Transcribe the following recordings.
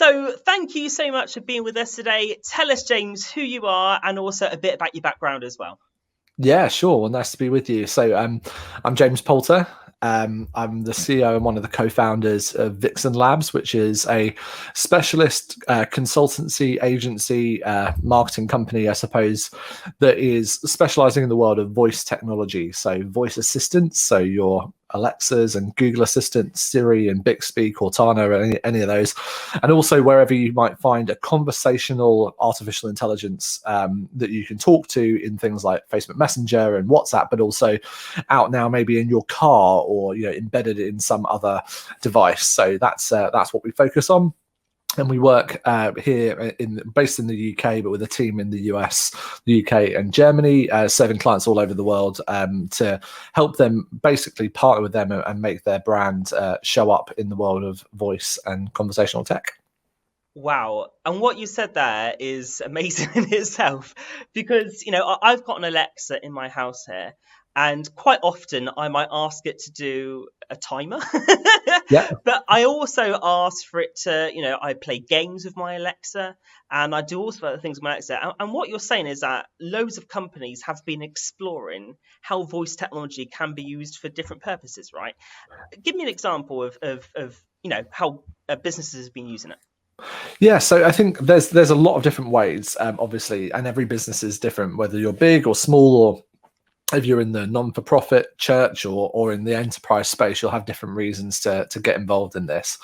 So thank you so much for being with us today. Tell us, James, who you are and also a bit about your background as well. Yeah, sure. Well, nice to be with you. So, I'm James Poulter. I'm the CEO and one of the co-founders of Vixen Labs, which is a specialist consultancy agency, marketing company, I suppose, that is specializing in the world of voice technology. So, voice assistants. So, your Alexas and Google Assistants, Siri and Bixby, Cortana, or any of those, and also wherever you might find a conversational artificial intelligence that you can talk to in things like Facebook Messenger and WhatsApp, but also out now maybe in your car or embedded in some other device. So that's what we focus on. And we work here based in the UK, but with a team in the US, the UK, and Germany, serving clients all over the world to help them basically partner with them and make their brand show up in the world of voice and conversational tech. Wow. And what you said there is amazing in itself because, I've got an Alexa in my house here, and quite often I might ask it to do a timer. Yeah. But I also ask for it to, I play games with my Alexa and I do all sorts of other things with my Alexa. And what you're saying is that loads of companies have been exploring how voice technology can be used for different purposes, right? Give me an example of how businesses have been using it. Yeah, so I think there's a lot of different ways, obviously, and every business is different, whether you're big or small, or if you're in the non-for-profit church or in the enterprise space, you'll have different reasons to get involved in this.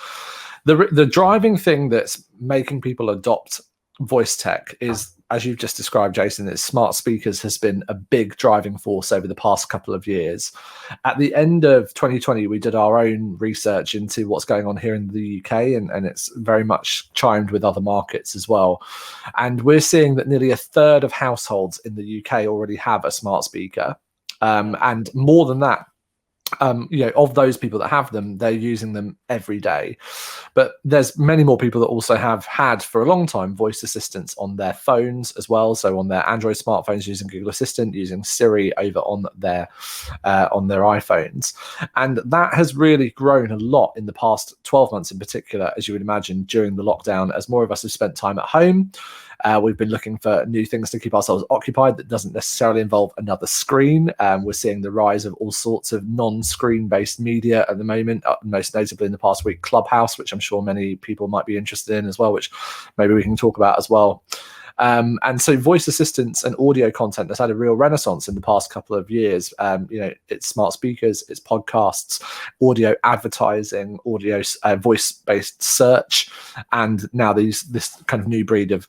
The driving thing that's making people adopt voice tech is, as you've just described, Jason, is smart speakers has been a big driving force over the past couple of years. At the end of 2020, we did our own research into what's going on here in the UK, and it's very much chimed with other markets as well. And we're seeing that nearly a third of households in the UK already have a smart speaker. And more than that, of those people that have them, they're using them every day. But there's many more people that also have had for a long time voice assistants on their phones as well. So on their Android smartphones, using Google Assistant, using Siri over on their iPhones. And that has really grown a lot in the past 12 months in particular, as you would imagine, during the lockdown, as more of us have spent time at home. We've been looking for new things to keep ourselves occupied that doesn't necessarily involve another screen. We're seeing the rise of all sorts of non-screen based media at the moment, most notably in the past week, Clubhouse, which I'm sure many people might be interested in as well, which maybe we can talk about as well. And so voice assistants and audio content has had a real renaissance in the past couple of years. It's smart speakers, it's podcasts, audio advertising, audio voice-based search, and now this kind of new breed of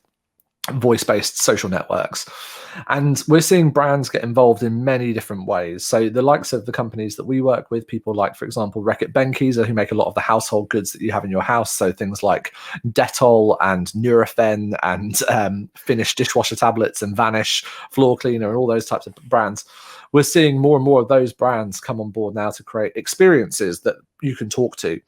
voice-based social networks. And we're seeing brands get involved in many different ways. So the likes of the companies that we work with, people like, for example, Reckitt Benckiser, who make a lot of the household goods that you have in your house. So things like Dettol and Nurofen and Finish dishwasher tablets and Vanish floor cleaner and all those types of brands. We're seeing more and more of those brands come on board now to create experiences that you can talk to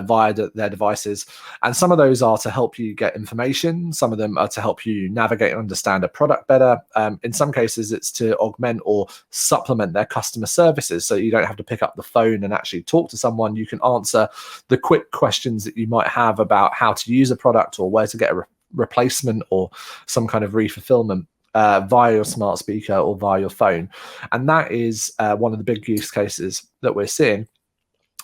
via their devices. And some of those are to help you get information. Some of them are to help you navigate and understand a product better. In some cases, it's to augment or supplement their customer services. So you don't have to pick up the phone and actually talk to someone. You can answer the quick questions that you might have about how to use a product or where to get a replacement or some kind of refulfillment via your smart speaker or via your phone. And that is one of the big use cases that we're seeing.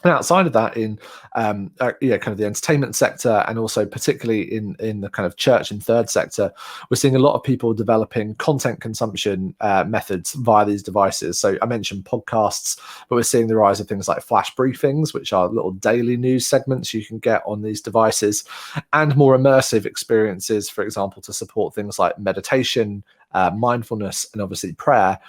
And outside of that, in kind of the entertainment sector, and also particularly in the kind of church and third sector, we're seeing a lot of people developing content consumption methods via these devices. So I mentioned podcasts, but we're seeing the rise of things like flash briefings, which are little daily news segments you can get on these devices, and more immersive experiences, for example, to support things like meditation, mindfulness, and obviously prayer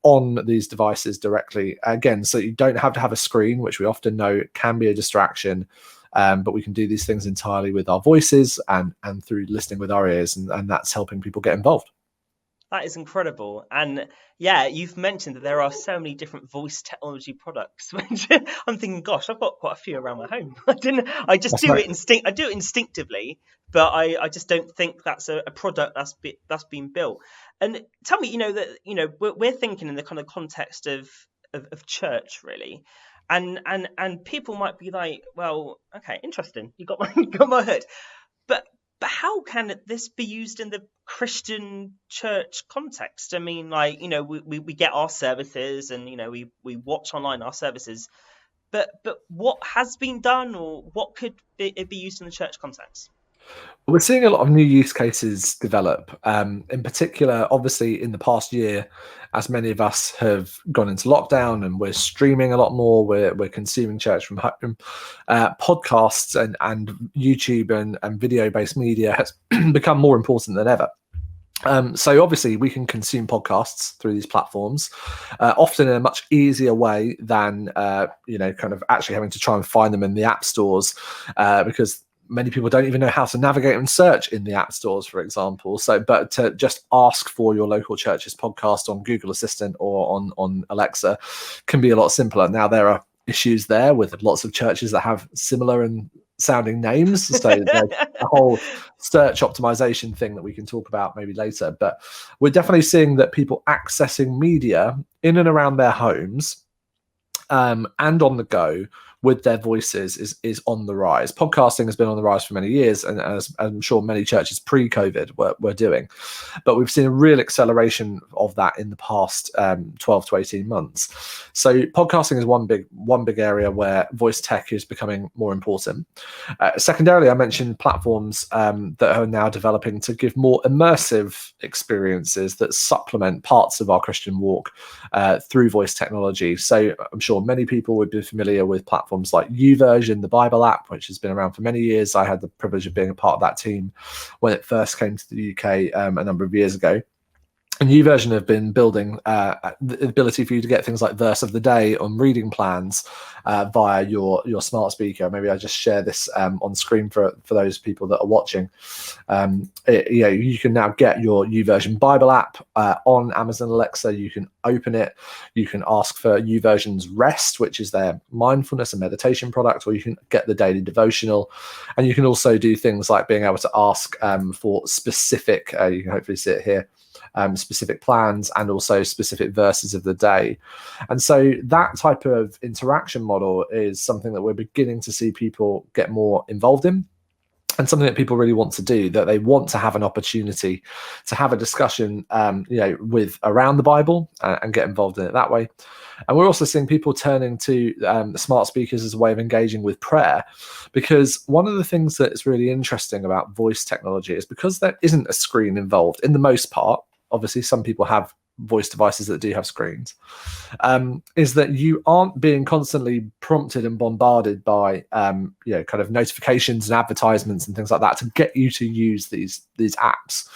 on these devices directly. Again, so you don't have to have a screen, which we often know can be a distraction, but we can do these things entirely with our voices and through listening with our ears, and that's helping people get involved. That is incredible. And yeah, you've mentioned that there are so many different voice technology products. Which I'm thinking, gosh, I've got quite a few around my home. I do it instinctively, but I just don't think that's a product that's been built. And tell me, that we're thinking in the kind of context of church, really. And people might be like, well, okay, interesting. You got my hood. But how can this be used in the Christian church context? I mean, like, we get our services, and we watch online our services, but what has been done, or what could it be used in the church context? We're seeing a lot of new use cases develop. In particular, obviously, in the past year, as many of us have gone into lockdown and we're streaming a lot more, we're consuming church from home. Podcasts and YouTube and video-based media has become more important than ever. So obviously we can consume podcasts through these platforms, often in a much easier way than kind of actually having to try and find them in the app stores, because many people don't even know how to navigate and search in the app stores, for example. But to just ask for your local church's podcast on Google Assistant or on Alexa can be a lot simpler. Now, there are issues there with lots of churches that have similar and sounding names, so there's a whole search optimization thing that we can talk about maybe later. But we're definitely seeing that people accessing media in and around their homes and on the go with their voices is on the rise. Podcasting has been on the rise for many years, and as I'm sure many churches pre-COVID were doing. But we've seen a real acceleration of that in the past 12 to 18 months. So podcasting is one big area where voice tech is becoming more important. Secondarily, I mentioned platforms that are now developing to give more immersive experiences that supplement parts of our Christian walk through voice technology. So I'm sure many people would be familiar with platforms like uVersion, the Bible app, which has been around for many years. I had the privilege of being a part of that team when it first came to the UK a number of years ago. And uVersion have been building the ability for you to get things like verse of the day on reading plans via your smart speaker. Maybe I just share this on screen for those people that are watching. You can now get your uVersion Bible app on Amazon Alexa. You can open it. You can ask for uVersion's Rest, which is their mindfulness and meditation product, or you can get the daily devotional. And you can also do things like being able to ask for specific, you can hopefully see it here, specific plans and also specific verses of the day. And so that type of interaction model is something that we're beginning to see people get more involved in, and something that people really want to do, that they want to have an opportunity to have a discussion with around the Bible and get involved in it that way. And we're also seeing people turning to smart speakers as a way of engaging with prayer, because one of the things that is really interesting about voice technology is because there isn't a screen involved in the most part. Obviously, some people have voice devices that do have screens, is that you aren't being constantly prompted and bombarded by kind of notifications and advertisements and things like that to get you to use these apps.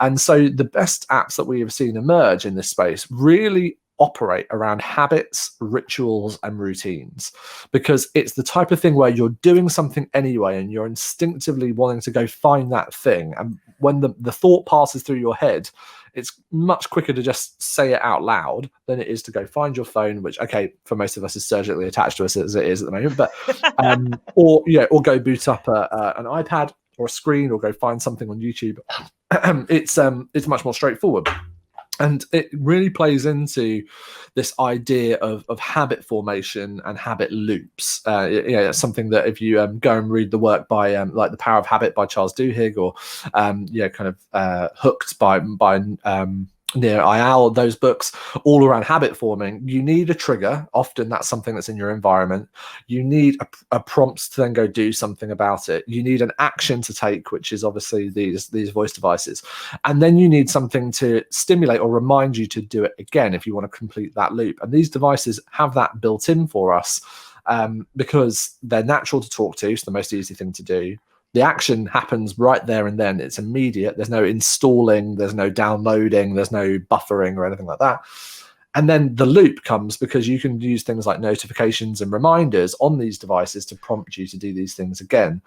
And so the best apps that we have seen emerge in this space really operate around habits, rituals, and routines, because it's the type of thing where you're doing something anyway and you're instinctively wanting to go find that thing. And when the thought passes through your head, it's much quicker to just say it out loud than it is to go find your phone, which, okay, for most of us is surgically attached to us as it is at the moment, but or go boot up an iPad or a screen, or go find something on YouTube. It's much more straightforward. And it really plays into this idea of habit formation and habit loops. It's something that if you go and read the work by like The Power of Habit by Charles Duhigg, or Hooked by Nir Eyal, those books all around habit forming, you need a trigger. Often that's something that's in your environment. You need a prompt to then go do something about it. You need an action to take, which is obviously these voice devices. And then you need something to stimulate or remind you to do it again if you want to complete that loop. And these devices have that built in for us because they're natural to talk to. It's the most easy thing to do. The action happens right there and then. It's immediate. There's no installing, there's no downloading, there's no buffering or anything like that. And then the loop comes because you can use things like notifications and reminders on these devices to prompt you to do these things again.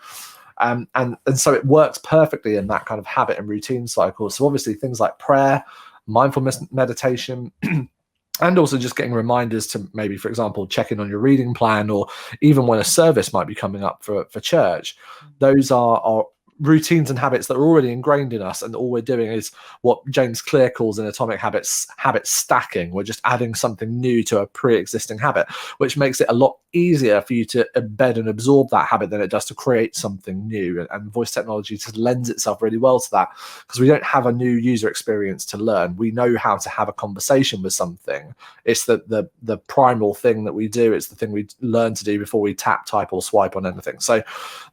And so it works perfectly in that kind of habit and routine cycle. So obviously things like prayer, mindfulness meditation, and also just getting reminders to maybe, for example, check in on your reading plan, or even when a service might be coming up for church. Those are routines and habits that are already ingrained in us, and all we're doing is what James Clear calls in Atomic Habits habit stacking. We're just adding something new to a pre-existing habit, which makes it a lot easier for you to embed and absorb that habit than it does to create something new. And voice technology just lends itself really well to that, because we don't have a new user experience to learn. We know how to have a conversation with something. It's the primal thing that we do. It's the thing we learn to do before we tap, type, or swipe on anything. So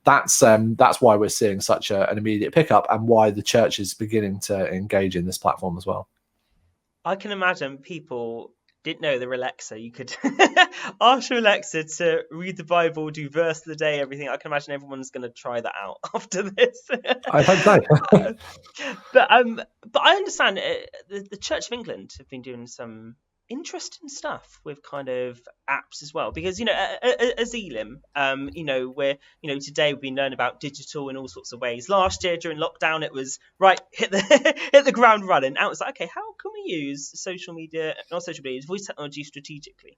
that's why we're seeing such an immediate pickup, and why the church is beginning to engage in this platform as well. I can imagine people didn't know the Alexa. You could ask your Alexa to read the Bible, do verse of the day, everything. I can imagine everyone's going to try that out after this. I hope so. But I understand the Church of England have been doing some interesting stuff with kind of apps as well, because as Elim, today we've been learning about digital in all sorts of ways. Last year during lockdown, it was hit the ground running. Now it's like, okay, how can we use voice technology strategically?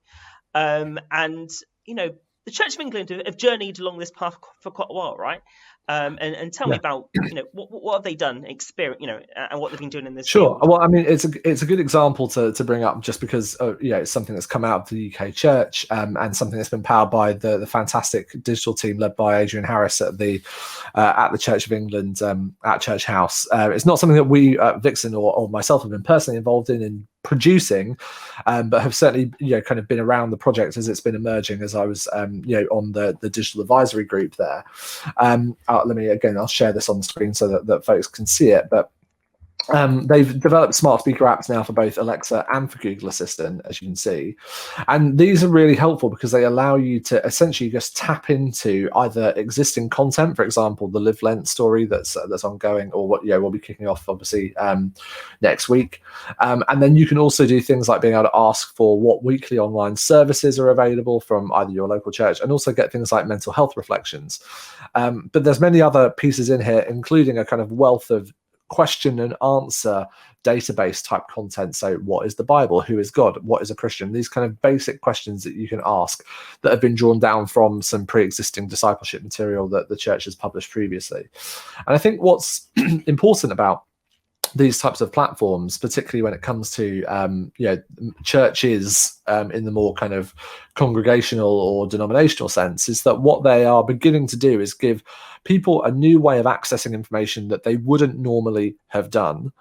The Church of England have journeyed along this path for quite a while, right? And tell me about what have they done, and what they've been doing in this. Sure. field. Well, I mean, it's a good example to bring up, just because it's something that's come out of the UK church, and something that's been powered by the fantastic digital team led by Adrian Harris at the Church of England at Church House. It's not something that we Vixen or myself have been personally involved in producing, but have certainly kind of been around the project as it's been emerging, as I was on the digital advisory group there. I'll share this on the screen so that folks can see it, but they've developed smart speaker apps now for both Alexa and for Google Assistant, as you can see. And these are really helpful because they allow you to essentially just tap into either existing content, for example, the Live Lent story that's ongoing, or what we'll be kicking off obviously next week. And then you can also do things like being able to ask for what weekly online services are available from either your local church, and also get things like mental health reflections. But there's many other pieces in here, including a kind of wealth of question and answer database type content. So what is the Bible? Who is God? What is a Christian? These kind of basic questions that you can ask that have been drawn down from some pre-existing discipleship material that the church has published previously. And I think what's important about these types of platforms, particularly when it comes to churches in the more kind of congregational or denominational sense, is that what they are beginning to do is give people a new way of accessing information that they wouldn't normally have done,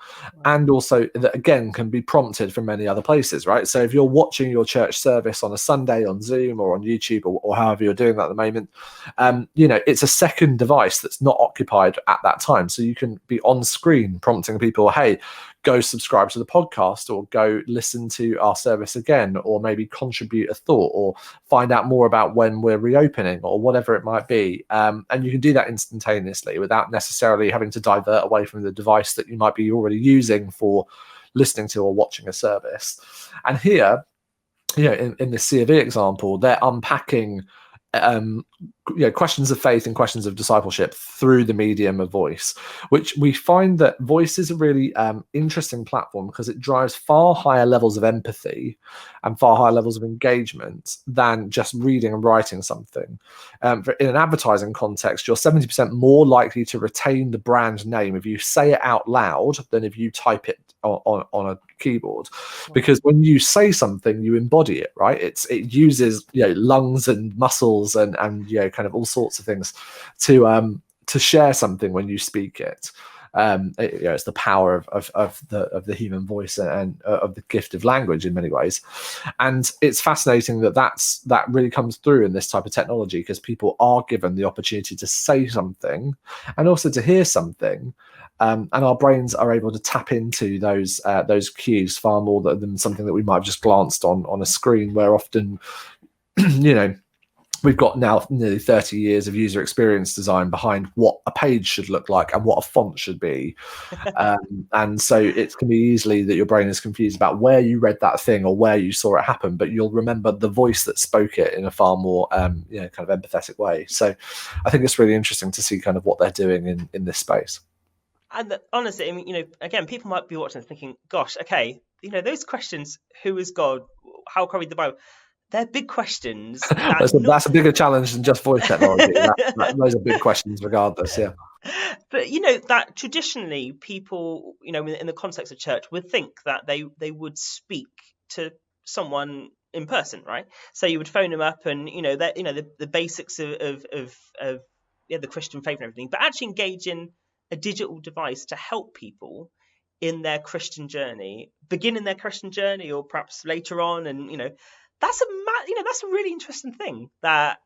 and also that again can be prompted from many other places, right? So if you're watching your church service on a Sunday on Zoom or on YouTube or however you're doing that at the moment, it's a second device that's not occupied at that time, so you can be on screen prompting people, hey, go subscribe to the podcast, or go listen to our service again, or maybe contribute a thought, or find out more about when we're reopening, or whatever it might be. And you can do that instantaneously without necessarily having to divert away from the device that you might be already using for listening to or watching a service. And here, in the C of E example, they're unpacking questions of faith and questions of discipleship through the medium of voice, which we find that voice is a really interesting platform because it drives far higher levels of empathy and far higher levels of engagement than just reading and writing something. In an advertising context, you're 70% more likely to retain the brand name if you say it out loud than if you type it on a keyboard, because when you say something, you embody it, right? It uses lungs and muscles and kind of all sorts of things to share something when you speak it. It's the power of the human voice and of the gift of language in many ways. And it's fascinating that really comes through in this type of technology, because people are given the opportunity to say something and also to hear something. And our brains are able to tap into those cues far more than something that we might have just glanced on a screen, where often, we've got now nearly 30 years of user experience design behind what a page should look like and what a font should be. And so it can be easily that your brain is confused about where you read that thing or where you saw it happen, but you'll remember the voice that spoke it in a far more kind of empathetic way. So I think it's really interesting to see kind of what they're doing in this space. And honestly, I mean, again, people might be watching and thinking, gosh, okay, those questions, who is God? How can I read the Bible? They're big questions. That's a bigger challenge than just voice technology. Those are big questions regardless, yeah. But, that traditionally people, in the context of church would think that they would speak to someone in person, right? So you would phone them up, and the basics of the Christian faith and everything, but actually engaging a digital device to help people in their Christian journey, beginning their Christian journey, or perhaps later on, and that's a really interesting thing that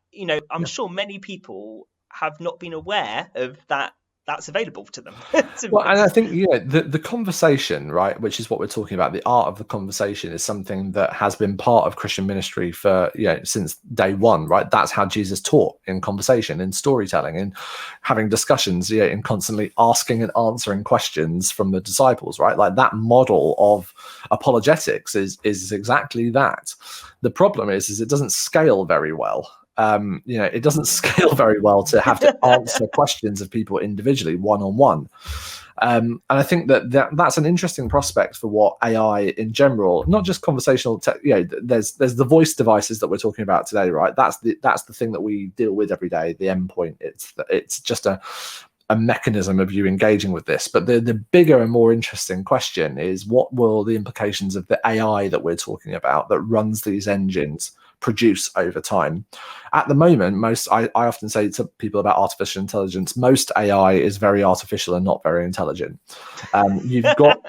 I'm sure many people have not been aware of that's available to them. Well, and I think the conversation, right, which is what we're talking about, the art of the conversation, is something that has been part of Christian ministry for since day one, right? That's how Jesus taught, in conversation, in storytelling, in having discussions, in constantly asking and answering questions from the disciples, right? Like that model of apologetics is exactly that. The problem is it doesn't scale very well. It doesn't scale very well to have to answer questions of people individually, one-on-one. And I think that's an interesting prospect for what AI in general, not just conversational there's the voice devices that we're talking about today, right? That's the thing that we deal with every day, the endpoint. It's just a mechanism of you engaging with this. But the bigger and more interesting question is, what will the implications of the AI that we're talking about that runs these engines produce over time? At the moment, I often say to people about artificial intelligence, most AI is very artificial and not very intelligent. You've got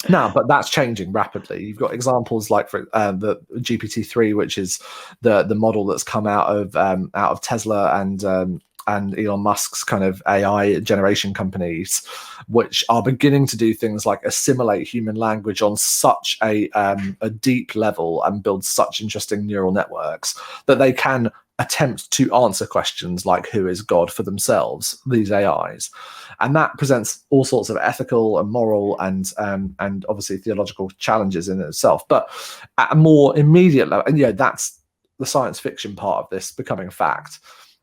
now, but that's changing rapidly. You've got examples like for the GPT-3, which is the model that's come out of Tesla and Elon Musk's kind of AI generation companies, which are beginning to do things like assimilate human language on such a deep level and build such interesting neural networks that they can attempt to answer questions like who is God for themselves, these AIs. And that presents all sorts of ethical and moral and obviously theological challenges in itself. But at a more immediate level, and that's the science fiction part of this becoming a fact.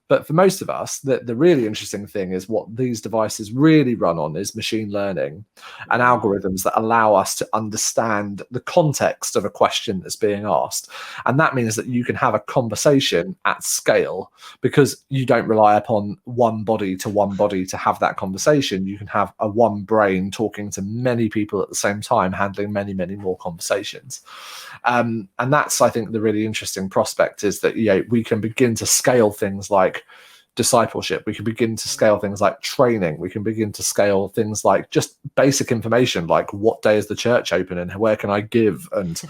But for most of us, the really interesting thing is what these devices really run on is machine learning and algorithms that allow us to understand the context of a question that's being asked. And that means that you can have a conversation at scale because you don't rely upon one body to have that conversation. You can have a one brain talking to many people at the same time, handling many, many more conversations. And that's, I think, the really interesting prospect is that we can begin to scale things like discipleship. We can begin to scale things like training. We can begin to scale things like just basic information, like what day is the church open and where can I give, and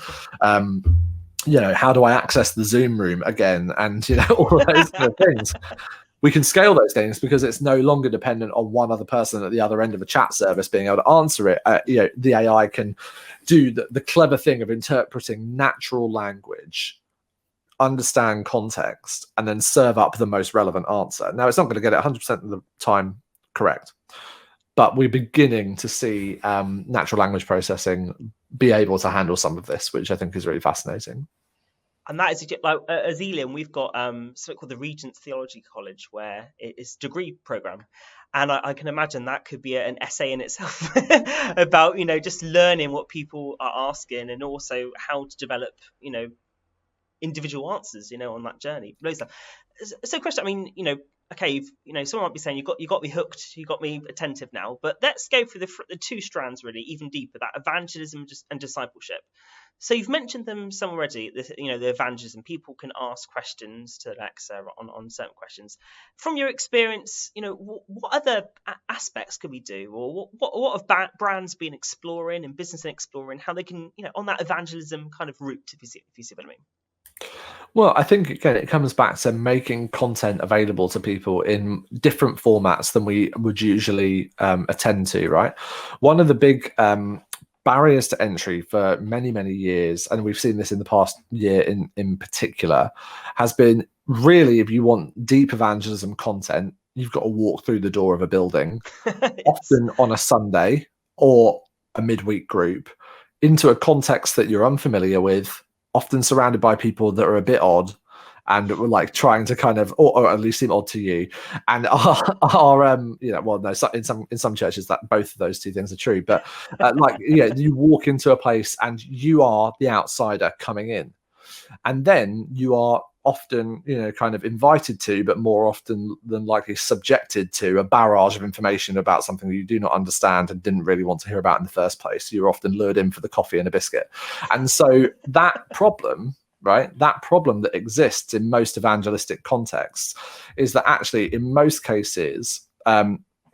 how do I access the Zoom room again, and all of those kind of things. We can scale those things because it's no longer dependent on one other person at the other end of a chat service being able to answer it. The AI can do the clever thing of interpreting natural language, understand context, and then serve up the most relevant answer. Now, it's not going to get it 100% of the time correct, but we're beginning to see natural language processing be able to handle some of this, which I think is really fascinating. And that is like as Elim, we've got something called the Regent's Theology College, where it's a degree program, and I can imagine that could be an essay in itself about just learning what people are asking and also how to develop individual answers on that journey. So, question, I mean, okay, someone might be saying you got me hooked, you got me attentive now, but let's go through the two strands really even deeper, that evangelism and discipleship. So you've mentioned them some already, the evangelism. People can ask questions to Alexa on certain questions. From your experience, what other aspects could we do, or what have brands been exploring and business exploring, how they can, on that evangelism kind of route, if you see what I mean? Well, I think, again, it comes back to making content available to people in different formats than we would usually attend to, right? One of the big barriers to entry for many, many years, and we've seen this in the past year in particular, has been really, if you want deep evangelism content, you've got to walk through the door of a building, yes, often on a Sunday or a midweek group, into a context that you're unfamiliar with, often surrounded by people that are a bit odd and were like trying to kind of, or at least seem odd to you, and in some churches that both of those two things are true, but you walk into a place and you are the outsider coming in, and then you are often kind of invited to, but more often than likely subjected to, a barrage of information about something you do not understand and didn't really want to hear about in the first place. You're often lured in for the coffee and a biscuit, and so that problem right? That problem that exists in most evangelistic contexts is that actually in most cases,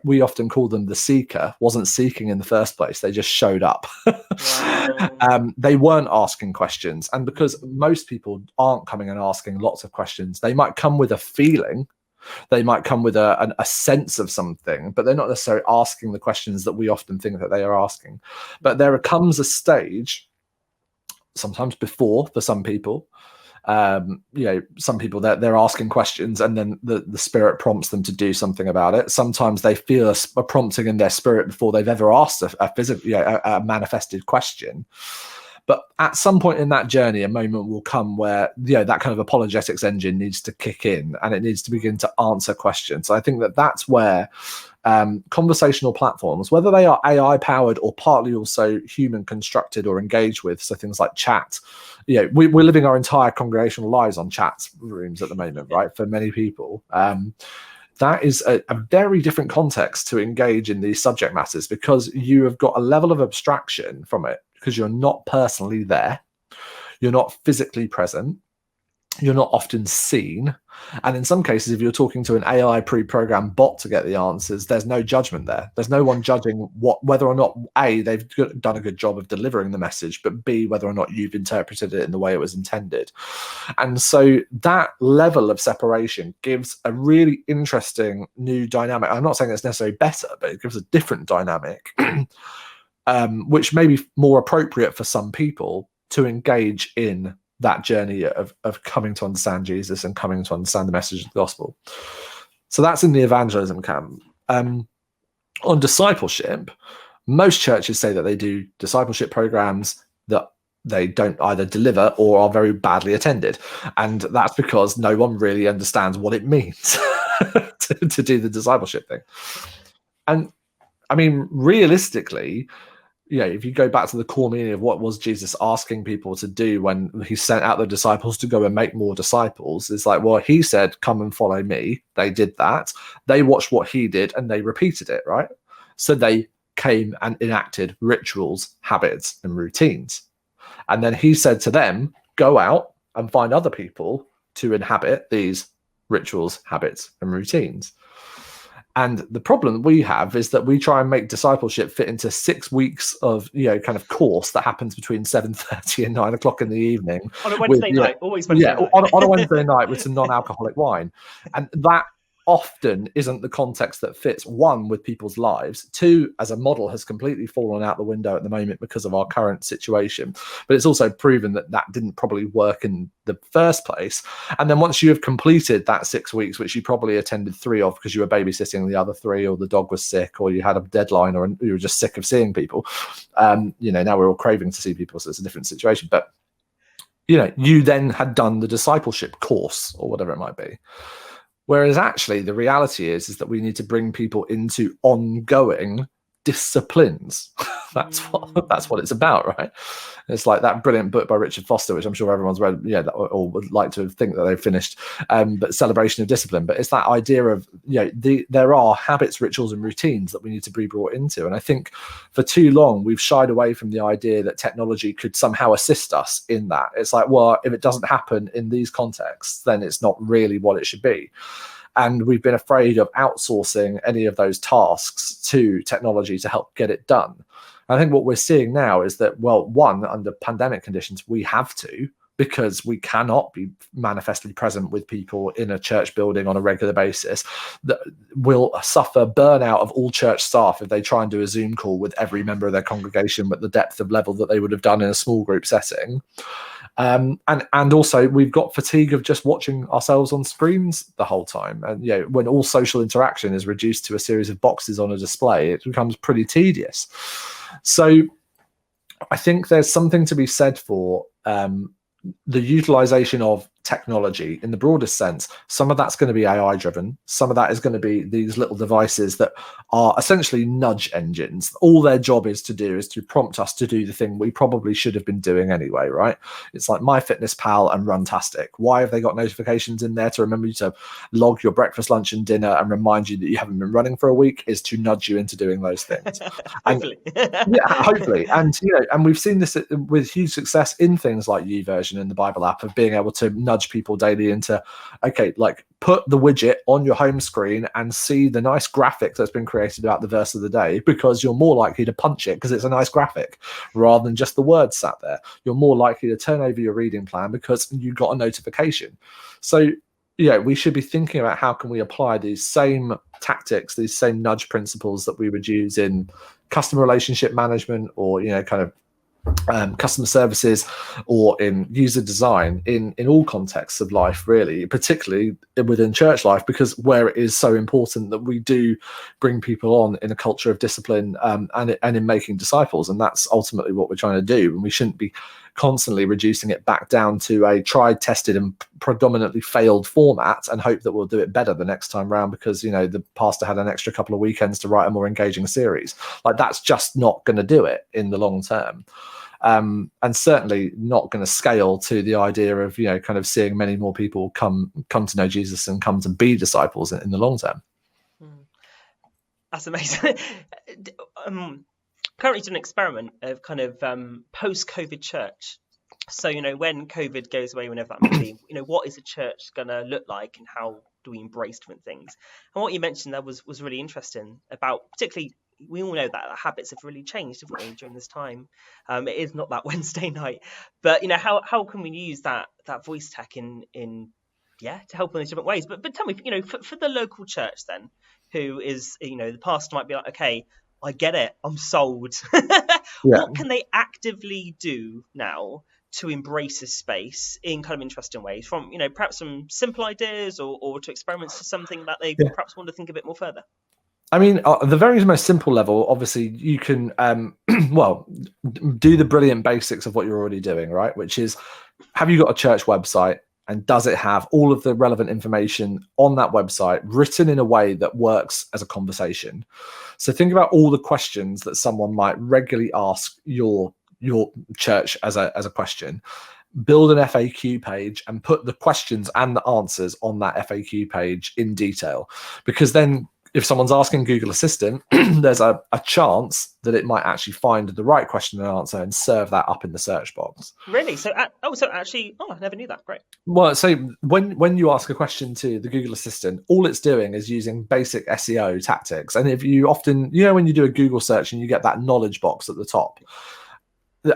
we often call them the seeker, wasn't seeking in the first place. They just showed up. Wow. They weren't asking questions. And because most people aren't coming and asking lots of questions, they might come with a feeling, they might come with a sense of something, but they're not necessarily asking the questions that we often think that they are asking. But there comes a stage, sometimes before for some people, some people they're asking questions and then the Spirit prompts them to do something about it. Sometimes they feel a prompting in their spirit before they've ever asked a manifested question. But at some point in that journey, a moment will come where that kind of apologetics engine needs to kick in and it needs to begin to answer questions. So I think that's where conversational platforms, whether they are AI powered or partly also human constructed or engaged with, so things like chat, we're living our entire congregational lives on chat rooms at the moment, right? For many people, that is a very different context to engage in these subject matters, because you have got a level of abstraction from it, because you're not personally there, you're not physically present, you're not often seen. And in some cases, if you're talking to an AI pre-programmed bot to get the answers, there's no judgment there. There's no one judging whether or not, A, they've done a good job of delivering the message, but B, whether or not you've interpreted it in the way it was intended. And so that level of separation gives a really interesting new dynamic. I'm not saying it's necessarily better, but it gives a different dynamic, which may be more appropriate for some people to engage in that journey of coming to understand Jesus and coming to understand the message of the gospel. So that's in the evangelism camp. On discipleship, most churches say that they do discipleship programs that they don't either deliver or are very badly attended. And that's because no one really understands what it means to do the discipleship thing. And I mean, realistically, if you go back to the core meaning of what was Jesus asking people to do when he sent out the disciples to go and make more disciples, it's like, well, he said, come and follow me. They did that. They watched what he did and they repeated it, right? So they came and enacted rituals, habits, and routines. And then he said to them, go out and find other people to inhabit these rituals, habits, and routines. And the problem we have is that we try and make discipleship fit into 6 weeks of, kind of course that happens between 7:30 and 9 o'clock in the evening. On a Wednesday night, always Wednesday night. On a Wednesday night with some non-alcoholic wine. And that often isn't the context that fits, one, with people's lives, two, as a model has completely fallen out the window at the moment because of our current situation. But it's also proven that didn't probably work in the first place. And then once you have completed that 6 weeks, which you probably attended 3 of because you were babysitting the other 3, or the dog was sick, or you had a deadline, or you were just sick of seeing people, now we're all craving to see people, so it's a different situation. But you then had done the discipleship course or whatever it might be. Whereas actually the reality is that we need to bring people into ongoing disciplines. That's what it's about, right? It's like that brilliant book by Richard Foster, which I'm sure everyone's read, or would like to think that they've finished, but Celebration of Discipline. But it's that idea of, there are habits, rituals, and routines that we need to be brought into. And I think for too long, we've shied away from the idea that technology could somehow assist us in that. It's like, well, if it doesn't happen in these contexts, then it's not really what it should be. And we've been afraid of outsourcing any of those tasks to technology to help get it done. I think what we're seeing now is that, well, one, under pandemic conditions, we have to, because we cannot be manifestly present with people in a church building on a regular basis, that will suffer burnout of all church staff if they try and do a Zoom call with every member of their congregation at the depth of level that they would have done in a small group setting. And also we've got fatigue of just watching ourselves on screens the whole time. And when all social interaction is reduced to a series of boxes on a display, it becomes pretty tedious. So I think there's something to be said for the utilization of technology in the broadest sense. Some of that's going to be AI driven. Some of that is going to be these little devices that are essentially nudge engines. All their job is to prompt us to do the thing we probably should have been doing anyway, right? It's like MyFitnessPal and Runtastic. Why have they got notifications in there to remember you to log your breakfast, lunch, and dinner and remind you that you haven't been running for a week? Is to nudge you into doing those things. Hopefully. Yeah, hopefully. And and we've seen this with huge success in things like YouVersion and the Bible app, of being able to nudge people daily into, okay, like put the widget on your home screen and see the nice graphic that's been created about the verse of the day, because you're more likely to punch it because it's a nice graphic rather than just the words sat there. You're more likely to turn over your reading plan because you got a notification. So we should be thinking about how can we apply these same tactics, these same nudge principles that we would use in customer relationship management, or kind of customer services, or in user design, in all contexts of life, really, particularly within church life, because where it is so important that we do bring people on in a culture of discipline, and in making disciples. And that's ultimately what we're trying to do. And we shouldn't be constantly reducing it back down to a tried, tested, and predominantly failed format and hope that we'll do it better the next time round because the pastor had an extra couple of weekends to write a more engaging series. Like, that's just not going to do it in the long term. And certainly not going to scale to the idea of kind of seeing many more people come to know Jesus and come to be disciples in the long term. That's amazing. Currently doing an experiment of kind of post-COVID church. So when COVID goes away, whenever that may be, what is a church going to look like, and how do we embrace different things? And what you mentioned there was really interesting about, particularly, we all know that habits have really changed, haven't they, during this time. It is not that Wednesday night, but how can we use that voice tech in to help in these different ways? But tell me, for the local church then, who is the pastor might be like, okay, I get it, I'm sold. What can they actively do now to embrace this space in kind of interesting ways, from perhaps some simple ideas or to experiments to something that they perhaps want to think a bit more further? I mean, the very most simple level, obviously, you can, do the brilliant basics of what you're already doing, right? Which is, have you got a church website, and does it have all of the relevant information on that website written in a way that works as a conversation? So think about all the questions that someone might regularly ask your church as a question. Build an FAQ page and put the questions and the answers on that FAQ page in detail, because then if someone's asking Google Assistant, there's a chance that it might actually find the right question and answer and serve that up in the search box. Really? So I never knew that. Great. Well, so when you ask a question to the Google Assistant, all it's doing is using basic SEO tactics. And if you often, when you do a Google search and you get that knowledge box at the top,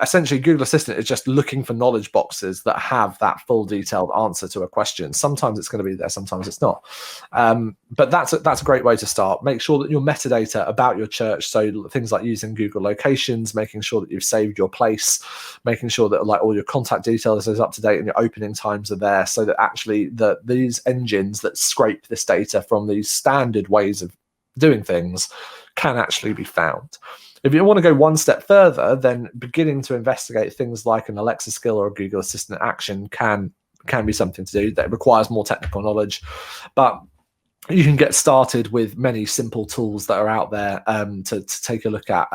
essentially Google Assistant is just looking for knowledge boxes that have that full detailed answer to a question. Sometimes it's going to be there, sometimes it's not. But that's a great way to start. Make sure that your metadata about your church, so things like using Google locations, making sure that you've saved your place, making sure that like all your contact details is up to date and your opening times are there, so that actually these engines that scrape this data from these standard ways of doing things can actually be found. If you want to go one step further, then beginning to investigate things like an Alexa skill or a Google Assistant action can be something to do. That requires more technical knowledge, but you can get started with many simple tools that are out there to take a look at.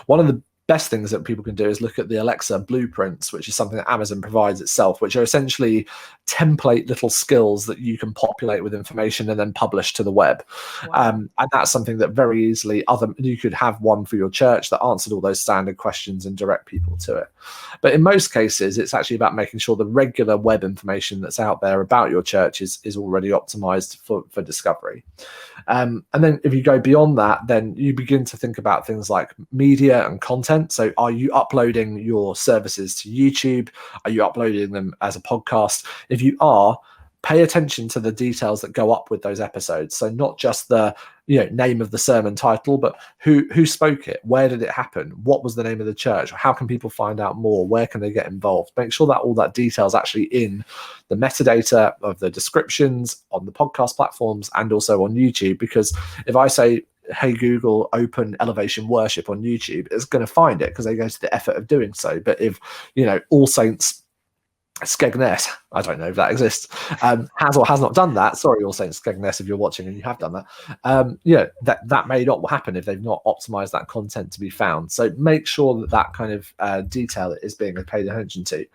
One of the best things that people can do is look at the Alexa blueprints, which is something that Amazon provides itself, which are essentially template little skills that you can populate with information and then publish to the web. Wow. And that's something that very easily you could have one for your church that answered all those standard questions and direct people to it. But in most cases, it's actually about making sure the regular web information that's out there about your church is already optimized for discovery. And then if you go beyond that, then you begin to think about things like media and content. So are you uploading your services to YouTube? Are you uploading them as a podcast? If you are, pay attention to the details that go up with those episodes. So not just the name of the sermon title, but who spoke it, where did it happen, what was the name of the church, how can people find out more, where can they get involved. Make sure that all that detail is actually in the metadata of the descriptions on the podcast platforms and also on YouTube. Because if I say, hey Google, open Elevation Worship on YouTube, it's going to find it because they go to the effort of doing so. But if All Saints Skegness, I don't know if that exists, has or has not done that. Sorry, all Saints Skegness, if you're watching and you have done that. That may not happen if they've not optimized that content to be found. So make sure that kind of detail is being paid attention to.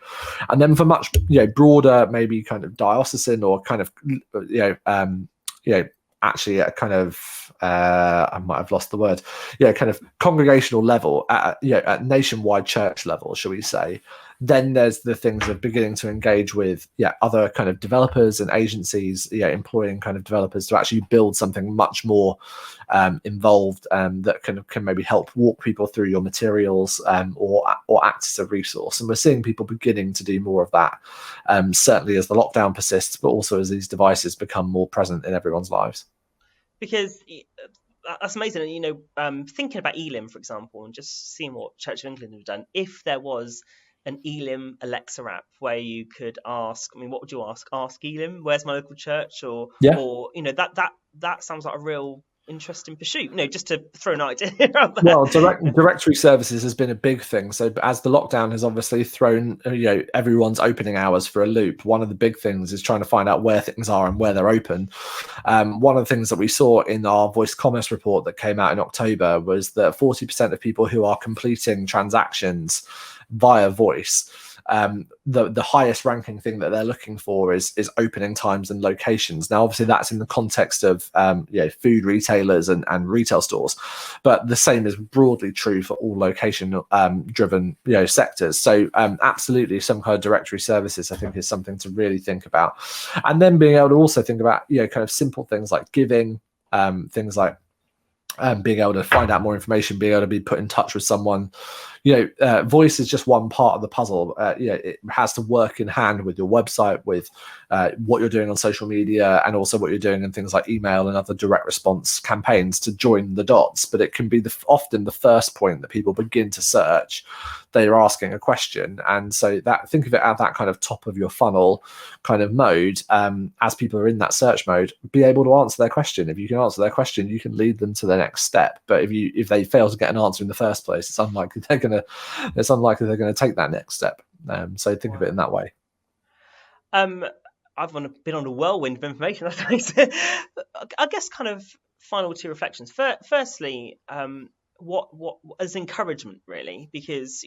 And then for much broader, maybe kind of diocesan or kind of actually a kind of I might have lost the word, kind of congregational level, at nationwide church level, shall we say. Then there's the things of beginning to engage with other kind of developers and agencies, employing kind of developers to actually build something much more involved that can maybe help walk people through your materials, or act as a resource. And we're seeing people beginning to do more of that, certainly as the lockdown persists, but also as these devices become more present in everyone's lives. Because that's amazing. Thinking about Elim, for example, and just seeing what Church of England have done, if there was an Elim Alexa app where you could ask, what would you ask? Ask Elim, where's my local church? Or that sounds like a real interesting pursuit. Just to throw an idea out there. Well, directory services has been a big thing. So as the lockdown has obviously thrown everyone's opening hours for a loop, one of the big things is trying to find out where things are and where they're open. One of the things that we saw in our voice commerce report that came out in October was that 40% of people who are completing transactions via voice, the highest ranking thing that they're looking for is opening times and locations. Now, obviously, that's in the context of food retailers and retail stores, but the same is broadly true for all location driven sectors. So absolutely, some kind of directory services, I think, is something to really think about. And then being able to also think about kind of simple things like giving, things like being able to find out more information, being able to be put in touch with someone. Voice is just one part of the puzzle. It has to work in hand with your website, with what you're doing on social media, and also what you're doing in things like email and other direct response campaigns to join the dots. But it can be often the first point that people begin to search. They're asking a question, and so think of it at that kind of top of your funnel kind of mode. As people are in that search mode, be able to answer their question. If you can answer their question, you can lead them to the next step. But if they fail to get an answer in the first place, it's unlikely they're going to take that next step. So think of it in that way. I've been on a whirlwind of information. I guess kind of final two reflections. Firstly, what as encouragement, really, because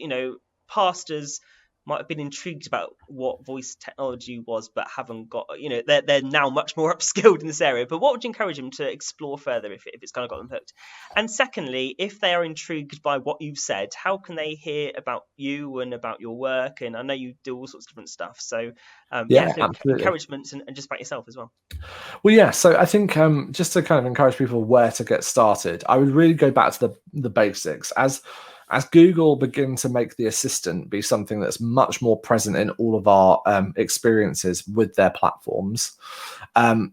pastors might have been intrigued about what voice technology was, but haven't got, they're now much more upskilled in this area. But what would you encourage them to explore further if it's kind of got them hooked? And secondly, if they are intrigued by what you've said, how can they hear about you and about your work? And I know you do all sorts of different stuff. So encouragements and just about yourself as well. Well, yeah. So I think just to kind of encourage people where to get started, I would really go back to the basics. As Google begin to make the assistant be something that's much more present in all of our experiences with their platforms,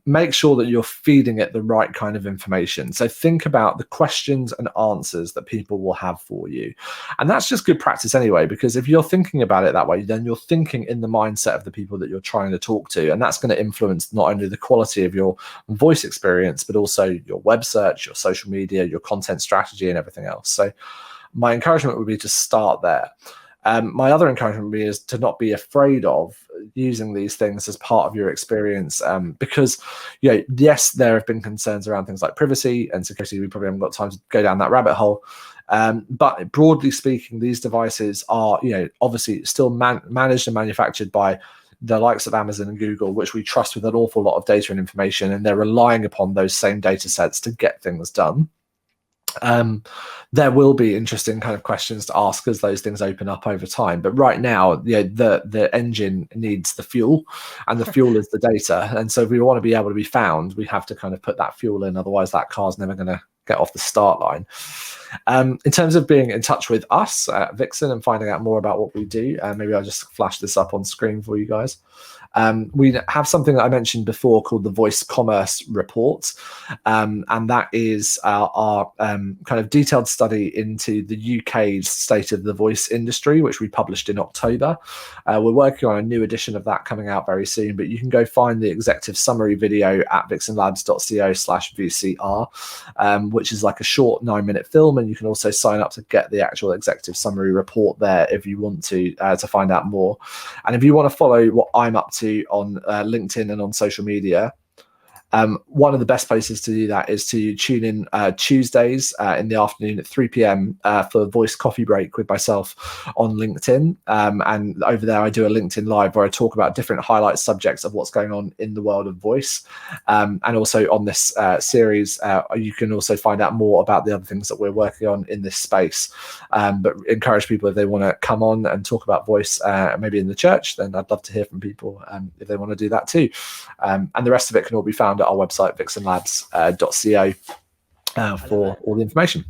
make sure that you're feeding it the right kind of information. So think about the questions and answers that people will have for you. And that's just good practice anyway, because if you're thinking about it that way, then you're thinking in the mindset of the people that you're trying to talk to. And that's going to influence not only the quality of your voice experience, but also your web search, your social media, your content strategy, and everything else. So my encouragement would be to start there. My other encouragement would be is to not be afraid of using these things as part of your experience, because, yes, there have been concerns around things like privacy and security. We probably haven't got time to go down that rabbit hole. But broadly speaking, these devices are, obviously still managed and manufactured by the likes of Amazon and Google, which we trust with an awful lot of data and information, and they're relying upon those same data sets to get things done. There will be interesting kind of questions to ask as those things open up over time. But right now, the engine needs the fuel, and the fuel is the data. And so if we want to be able to be found, we have to kind of put that fuel in. Otherwise, that car's never going to get off the start line. In terms of being in touch with us at Vixen and finding out more about what we do, maybe I'll just flash this up on screen for you guys. We have something that I mentioned before called the Voice Commerce Report, and that is our kind of detailed study into the UK's state of the voice industry, which we published in October. We're working on a new edition of that coming out very soon, but you can go find the executive summary video at vixenlabs.co/VCR, which is like a short 9-minute film, and you can also sign up to get the actual executive summary report there if you want to find out more. And if you want to follow what I'm up to on LinkedIn and on social media, one of the best places to do that is to tune in Tuesdays in the afternoon at 3 p.m. For Voice Coffee Break with myself on LinkedIn. And over there, I do a LinkedIn Live where I talk about different highlight subjects of what's going on in the world of voice. And also on this series, you can also find out more about the other things that we're working on in this space. But encourage people, if they want to come on and talk about voice, maybe in the church, then I'd love to hear from people if they want to do that too. And the rest of it can all be found at our website, vixenlabs.co, for all the information.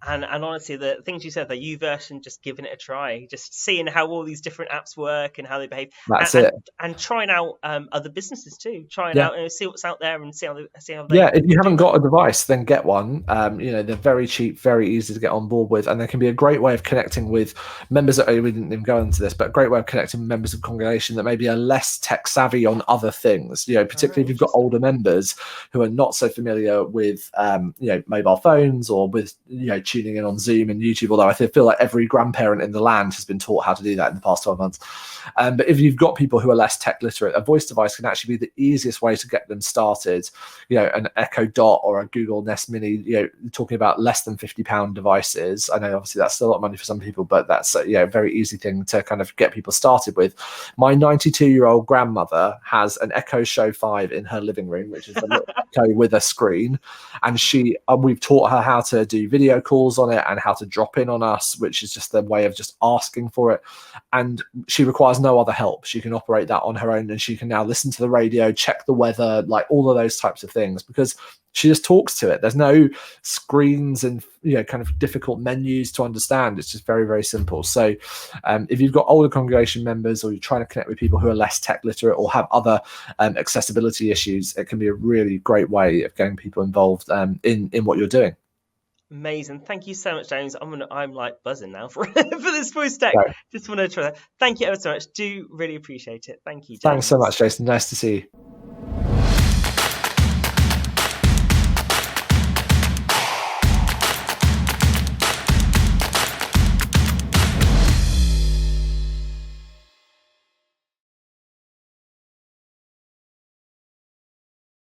And honestly, the things you said, the YouVersion, just giving it a try, just seeing how all these different apps work and how they behave. That's it. And trying out other businesses too. Trying out, see what's out there and see how they. If you haven't got a device, then get one. They're very cheap, very easy to get on board with, and they can be a great way of connecting with members that we didn't even go into this, but a great way of connecting with members of congregation that maybe are less tech savvy on other things. Particularly if you've got older members who are not so familiar with mobile phones or with tuning in on Zoom and YouTube, although I feel like every grandparent in the land has been taught how to do that in the past 12 months. But if you've got people who are less tech literate, a voice device can actually be the easiest way to get them started. An Echo Dot or a Google Nest Mini, talking about less than £50 devices. I know obviously that's still a lot of money for some people, but that's a very easy thing to kind of get people started with. My 92-year-old grandmother has an Echo Show 5 in her living room, which is a little Echo with a screen, and we've taught her how to do video calls on it and how to drop in on us, which is just the way of just asking for it. And she requires no other help. She can operate that on her own, and she can now listen to the radio, check the weather, like all of those types of things, because she just talks to it. There's no screens and kind of difficult menus to understand. It's just very, very simple. So if you've got older congregation members, or you're trying to connect with people who are less tech literate or have other accessibility issues, it can be a really great way of getting people involved in what you're doing. Amazing. Thank you so much, James. I'm like buzzing now for this voice tech. Right. Just want to try that. Thank you ever so much. Do really appreciate it. Thank you, James. Thanks so much, Jason. Nice to see you.